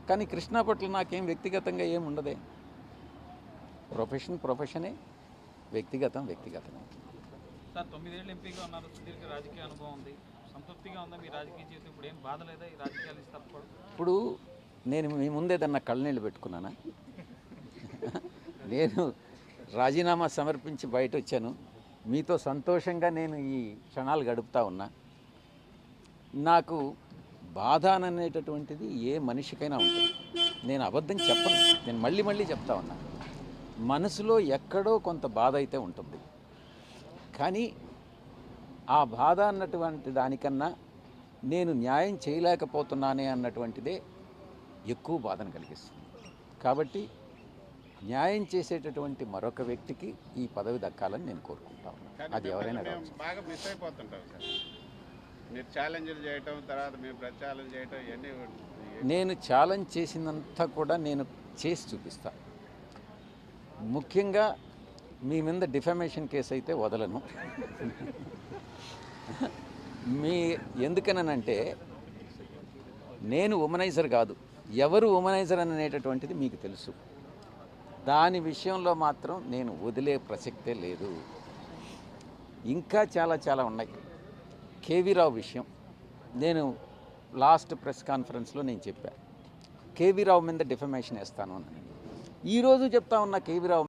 కానీ కృష్ణ పట్ల నాకేం వ్యక్తిగతంగా ఏం ఉండదే. ప్రొఫెషనే, వ్యక్తిగతమే. సార్ 9 ఏళ్ళు ఎంపీగా ఉన్నారు, సుదీర్ఘ రాజకీయ అనుభవం ఉంది, సంతృప్తిగా ఉందా మీ రాజకీయ జీవితం? ఇప్పుడు ఏం బాధ లేదా ఈ రాజకీయాలు ఇస్తే తప్పకూడదు? ఇప్పుడు నేను మీ ముందేదన్నా కళ్ళనీళ్ళు పెట్టుకున్నానా? నేను రాజీనామా సమర్పించి బయట వచ్చాను. మీతో సంతోషంగా నేను ఈ క్షణాలు గడుపుతా ఉన్నా. నాకు బాధ అనేటటువంటిది ఏ మనిషికైనా ఉంటుంది. నేను అబద్ధం చెప్పను, నేను మళ్ళీ చెప్తా ఉన్నా. మనసులో ఎక్కడో కొంత బాధ అయితే ఉంటుంది. కానీ ఆ బాధ అన్నటువంటి దానికన్నా నేను న్యాయం చేయలేకపోతున్నానే అన్నటువంటిదే ఎక్కువ బాధను కలిగిస్తుంది. కాబట్టి న్యాయం చేసేటటువంటి మరొక వ్యక్తికి ఈ పదవి దక్కాలని నేను కోరుకుంటా ఉన్నాను. అది ఎవరైనా కావచ్చు. బాగా మిస్ అయిపోతుంటారు సార్, మీరు ఛాలెంజ్లు చేయటం, తర్వాత మేము ప్రచారం చేయటం, ఇవన్నీ నేను ఛాలెంజ్ చేసినంత కూడా నేను చేసి చూపిస్తాను. ముఖ్యంగా మీ మీద డిఫమేషన్ కేసు అయితే వదలను. ఎందుకనంటే నేను ఉమనైజర్ కాదు, ఎవరు ఉమనైజర్ అనేటటువంటిది మీకు తెలుసు. దాని విషయంలో మాత్రం నేను వదిలే ప్రసక్తే లేదు. ఇంకా చాలా ఉన్నాయి. కేవీ రావు విషయం నేను లాస్ట్ ప్రెస్ కాన్ఫరెన్స్లో నేను చెప్పాను, కేవీ రావు మీద డిఫమేషన్ వేస్తాను అని. ఈరోజు చెప్తా ఉన్న కేవీ రావు